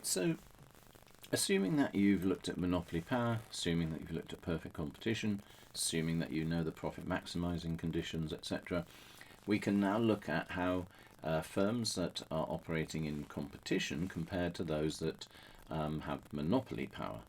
So, assuming that you've looked at monopoly power, assuming that you've looked at perfect competition, assuming that you know the profit maximizing conditions, etc., we can now look at how firms that are operating in competition compared to those that have monopoly power.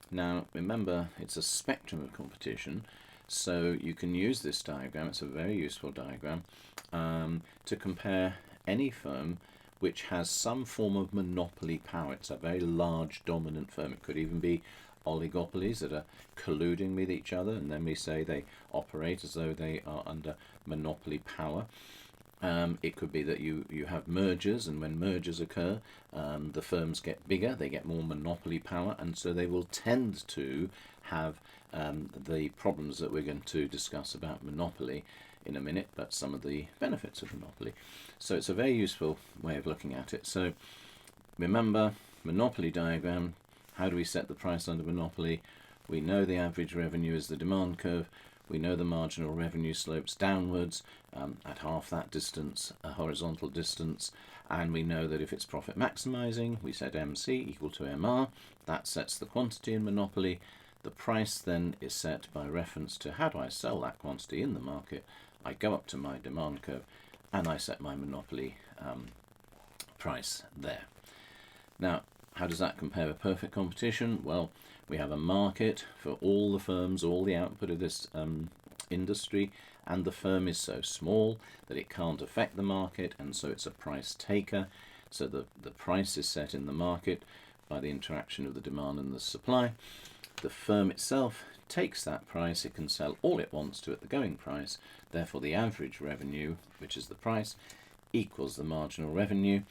Now, remember, it's a spectrum of competition, so you can use this diagram, it's a very useful diagram, to compare any firm which has some form of monopoly power. It's a very large dominant firm. It could even be oligopolies that are colluding with each other, and then we say they operate as though they are under monopoly power. It could be that you have mergers, and when mergers occur, the firms get bigger, they get more monopoly power, and so they will tend to have the problems that we're going to discuss about monopoly in a minute, but some of the benefits of monopoly. So it's a very useful way of looking at it. So remember, monopoly diagram, how do we set the price under monopoly? We know the average revenue is the demand curve. We know the marginal revenue slopes downwards at half that distance, a horizontal distance, and we know that if it's profit maximizing, we set MC equal to MR. That sets the quantity in monopoly. The price then is set by reference to how do I sell that quantity in the market. I go up to my demand curve and I set my monopoly price there. Now, how does that compare with perfect competition? Well, we have a market for all the firms, all the output of this industry, and the firm is so small that it can't affect the market, and so it's a price taker. So the price is set in the market by the interaction of the demand and the supply. The firm itself takes that price, it can sell all it wants to at the going price, therefore the average revenue, which is the price, equals the marginal revenue.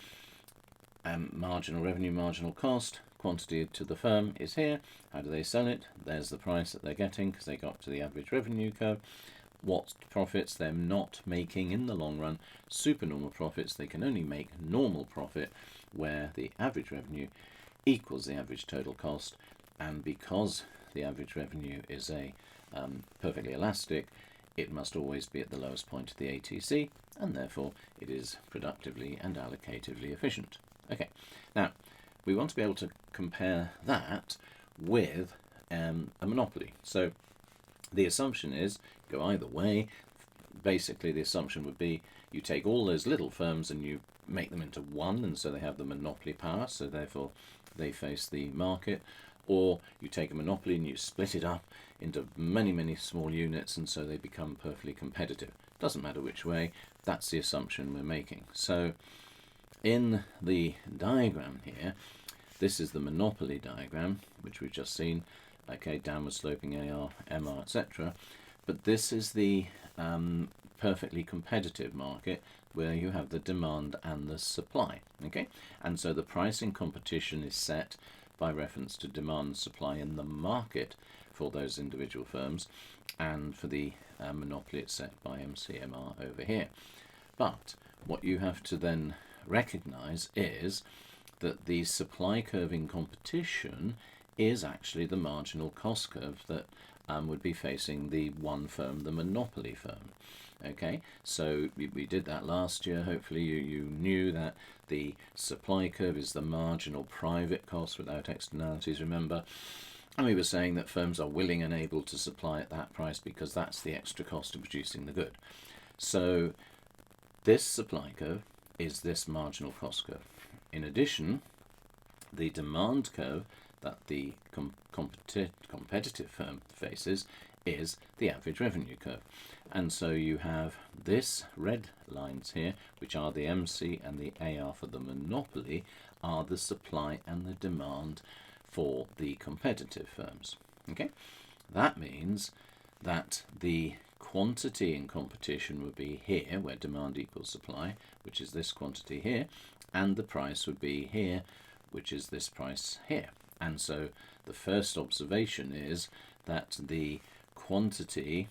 Marginal revenue, marginal cost, quantity to the firm is here. How do they sell it? There's the price that they're getting because they got up to the average revenue curve. What profits they're not making in the long run, supernormal profits. They can only make normal profit where the average revenue equals the average total cost, and because the average revenue is a perfectly elastic, it must always be at the lowest point of the ATC, and therefore it is productively and allocatively efficient. Okay, now we want to be able to compare that with a monopoly. So the assumption is, go either way. Basically the assumption would be you take all those little firms and you make them into one, and so they have the monopoly power, so therefore they face the market. Or you take a monopoly and you split it up into many, many small units, and so they become perfectly competitive. Doesn't matter which way, that's the assumption we're making. So in the diagram here, this is the monopoly diagram, which we've just seen, okay, downward sloping AR, MR, etc. But this is the perfectly competitive market where you have the demand and the supply, okay? And so the pricing competition is set by reference to demand and supply in the market for those individual firms, and for the monopoly it's set by MCMR over here. But what you have to then recognize is that the supply curve in competition is actually the marginal cost curve that would be facing the one firm, the monopoly firm. Okay, so we did that last year. Hopefully you knew that the supply curve is the marginal private cost without externalities, remember? And we were saying that firms are willing and able to supply at that price because that's the extra cost of producing the good. So this supply curve is this marginal cost curve. In addition, the demand curve that the competitive firm faces is the average revenue curve. And so you have this red lines here, which are the MC and the AR for the monopoly, are the supply and the demand for the competitive firms. Okay, that means that the quantity in competition would be here, where demand equals supply, which is this quantity here, and the price would be here, which is this price here. And so the first observation is that the quantity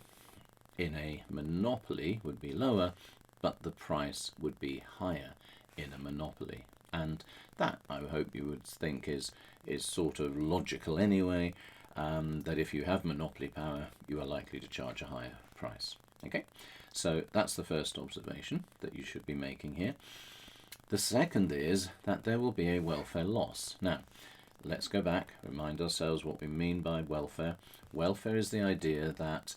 in a monopoly would be lower, but the price would be higher in a monopoly. And that, I hope you would think, is sort of logical anyway, that if you have monopoly power, you are likely to charge a higher price. Okay, so that's the first observation that you should be making here. The second is that there will be a welfare loss. Now, let's go back, remind ourselves what we mean by welfare. Welfare is the idea that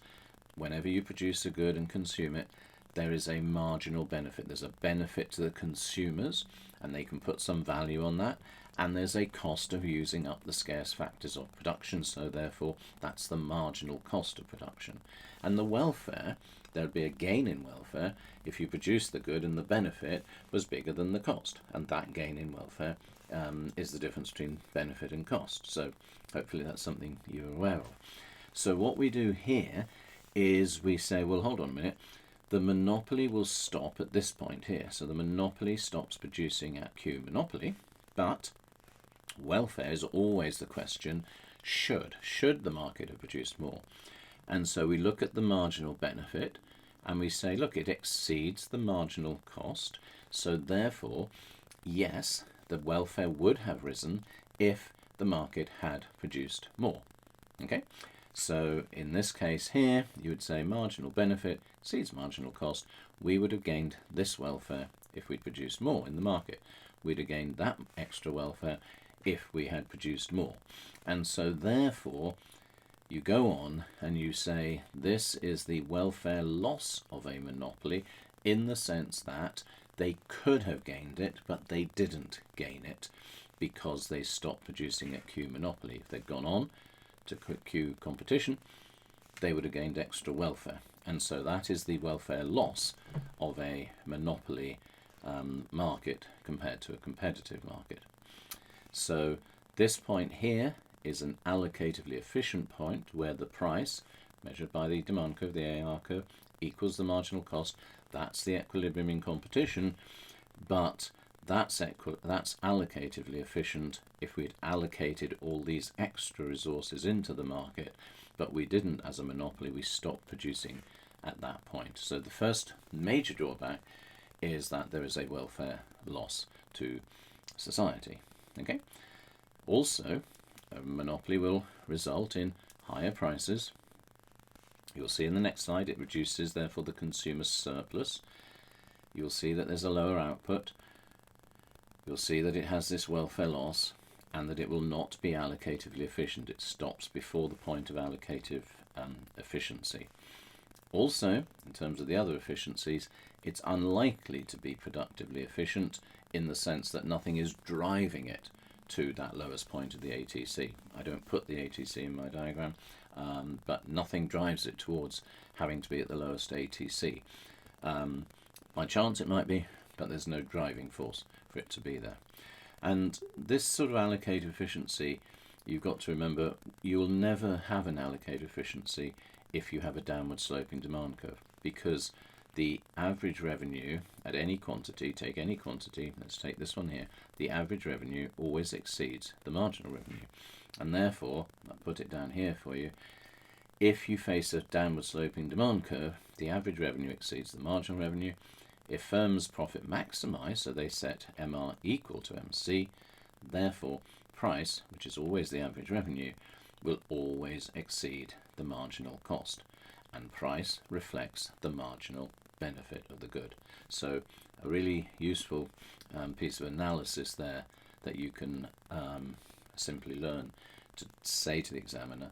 whenever you produce a good and consume it, there is a marginal benefit. There's a benefit to the consumers, and they can put some value on that, and there's a cost of using up the scarce factors of production, so therefore that's the marginal cost of production. And the welfare, there would be a gain in welfare if you produce the good and the benefit was bigger than the cost, and that gain in welfare is the difference between benefit and cost. So hopefully that's something you're aware of. So what we do here is we say, well, hold on a minute, the monopoly will stop at this point here. So the monopoly stops producing at Q monopoly, but welfare is always the question, should the market have produced more? And so we look at the marginal benefit and we say, look, it exceeds the marginal cost, so therefore, yes, the welfare would have risen if the market had produced more. Okay, so in this case here, you would say marginal benefit exceeds marginal cost. We would have gained this welfare if we'd produced more in the market. We'd have gained that extra welfare if we had produced more. And so therefore, you go on and you say this is the welfare loss of a monopoly, in the sense that they could have gained it, but they didn't gain it because they stopped producing at Q monopoly. If they'd gone on to Q competition, they would have gained extra welfare. And so that is the welfare loss of a monopoly market compared to a competitive market. So this point here is an allocatively efficient point where the price, measured by the demand curve, the AR curve, equals the marginal cost. That's the equilibrium in competition, but that's allocatively efficient if we'd allocated all these extra resources into the market, but we didn't as a monopoly. We stopped producing at that point. So the first major drawback is that there is a welfare loss to society. Okay. Also, a monopoly will result in higher prices. You'll see in the next slide it reduces therefore the consumer surplus. You'll see that there's a lower output. You'll see that it has this welfare loss and that it will not be allocatively efficient. It stops before the point of allocative efficiency. Also, in terms of the other efficiencies, it's unlikely to be productively efficient in the sense that nothing is driving it to that lowest point of the ATC. I don't put the ATC in my diagram, but nothing drives it towards having to be at the lowest ATC. By chance it might be, but there's no driving force for it to be there. And this sort of allocated efficiency, you've got to remember, you'll never have an allocated efficiency if you have a downward sloping demand curve, because the average revenue at any quantity, take any quantity, let's take this one here, the average revenue always exceeds the marginal revenue. And therefore, I'll put it down here for you, if you face a downward sloping demand curve, the average revenue exceeds the marginal revenue. If firms profit maximize, so they set MR equal to MC, therefore price, which is always the average revenue, will always exceed the marginal cost, and price reflects the marginal benefit of the good. So a really useful piece of analysis there that you can simply learn to say to the examiner,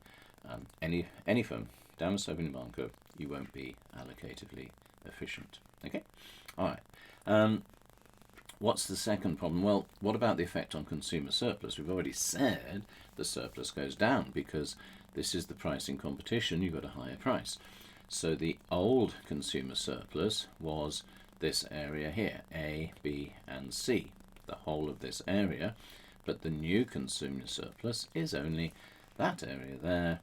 any firm downward sloping demand curve, you won't be allocatively efficient. Okay, all right. What's the second problem? Well, what about the effect on consumer surplus? We've already said the surplus goes down because this is the pricing competition. You've got a higher price. So the old consumer surplus was this area here, A, B, and C, the whole of this area. But the new consumer surplus is only that area there.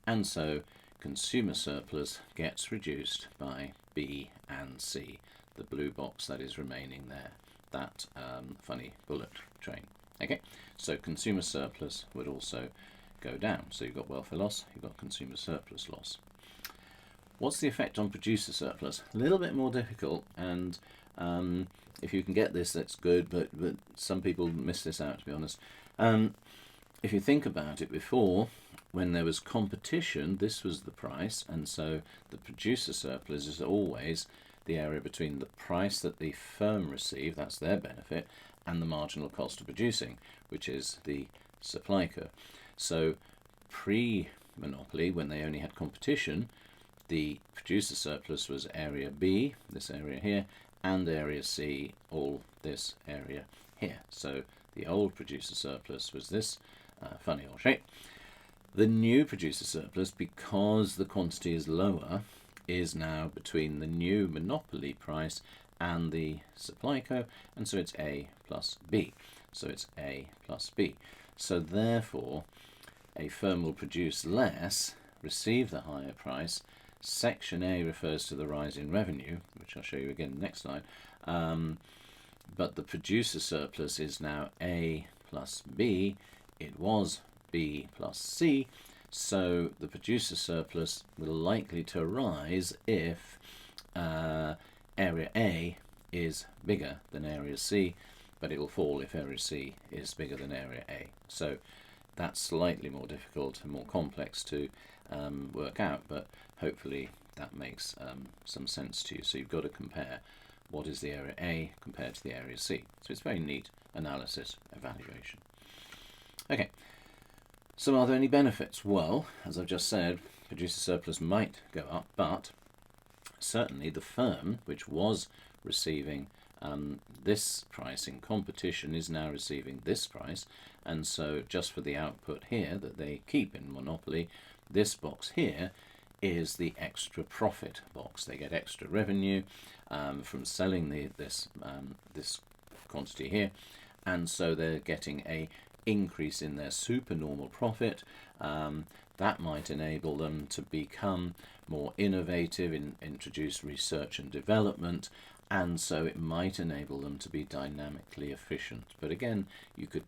And so consumer surplus gets reduced by B and C, the blue box that is remaining there, that funny bullet train. Okay, so consumer surplus would also go down. So you've got welfare loss, you've got consumer surplus loss. What's the effect on producer surplus? A little bit more difficult, and if you can get this, that's good, but some people miss this out, to be honest. If you think about it, before, when there was competition, this was the price, and so the producer surplus is always the area between the price that the firm received, that's their benefit, and the marginal cost of producing, which is the supply curve. So pre-monopoly, when they only had competition, the producer surplus was area B, this area here, and area C, all this area here. So the old producer surplus was this funny old shape. The new producer surplus, because the quantity is lower, is now between the new monopoly price and the supply curve, and so it's A plus B. So it's A plus B. So therefore, a firm will produce less, receive the higher price. Section A refers to the rise in revenue, which I'll show you again next slide. But the producer surplus is now A plus B. It was B plus C. So the producer surplus will likely to rise if area A is bigger than area C, but it will fall if area C is bigger than area A. So that's slightly more difficult and more complex to work out, but hopefully that makes some sense to you. So you've got to compare what is the area A compared to the area C. So it's very neat analysis, evaluation. Okay, so are there any benefits? Well, as I've just said, producer surplus might go up, but certainly the firm, which was receiving this price in competition, is now receiving this price, and so just for the output here that they keep in monopoly, this box here is the extra profit box. They get extra revenue from selling this quantity here, and so they're getting a increase in their supernormal profit. That might enable them to become more innovative, introduce research and development, and so it might enable them to be dynamically efficient. But again, you could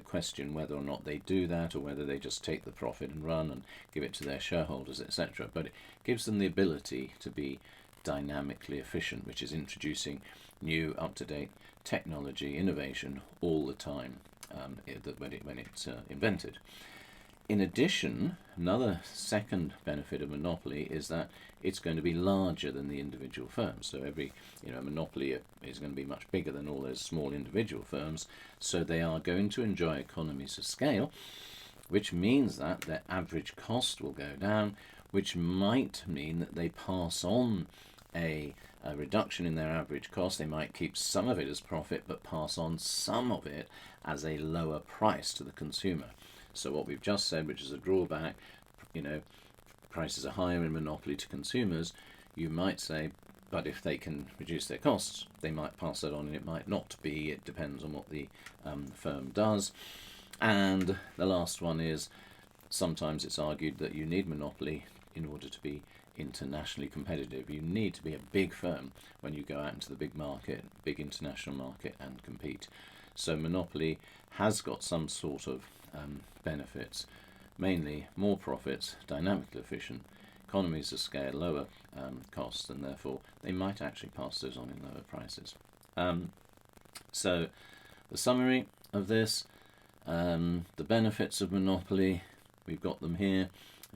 question whether or not they do that, or whether they just take the profit and run and give it to their shareholders, etc. But it gives them the ability to be dynamically efficient, which is introducing new, up-to-date technology, innovation all the time when it's invented. In addition, another second benefit of monopoly is that it's going to be larger than the individual firms. So every monopoly is going to be much bigger than all those small individual firms. So they are going to enjoy economies of scale, which means that their average cost will go down, which might mean that they pass on a reduction in their average cost. They might keep some of it as profit, but pass on some of it as a lower price to the consumer. So what we've just said, which is a drawback, prices are higher in monopoly to consumers, you might say, but if they can reduce their costs, they might pass that on, and it might not be. It depends on what the firm does. And the last one is, sometimes it's argued that you need monopoly in order to be internationally competitive. You need to be a big firm when you go out into the big market, big international market, and compete. So monopoly has got some sort of benefits, mainly more profits, dynamically efficient, economies of scale, lower costs, and therefore they might actually pass those on in lower prices. So the summary of this, the benefits of monopoly, we've got them here,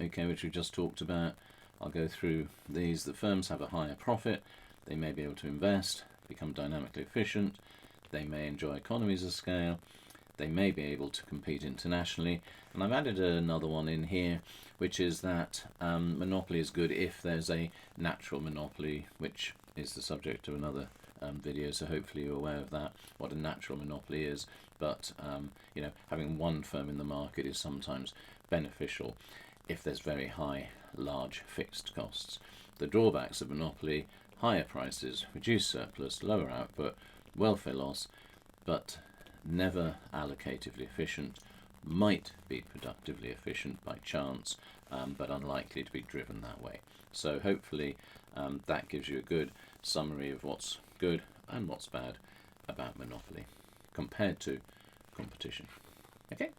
okay, which we just talked about. I'll go through these. The firms have a higher profit, they may be able to invest, become dynamically efficient, they may enjoy economies of scale, they may be able to compete internationally. And I've added another one in here, which is that monopoly is good if there's a natural monopoly, which is the subject of another video, so hopefully you're aware of that, what a natural monopoly is. But having one firm in the market is sometimes beneficial if there's very high, large fixed costs. The drawbacks of monopoly: higher prices, reduced surplus, lower output, welfare loss, but never allocatively efficient, might be productively efficient by chance, but unlikely to be driven that way. So hopefully that gives you a good summary of what's good and what's bad about monopoly compared to competition. Okay.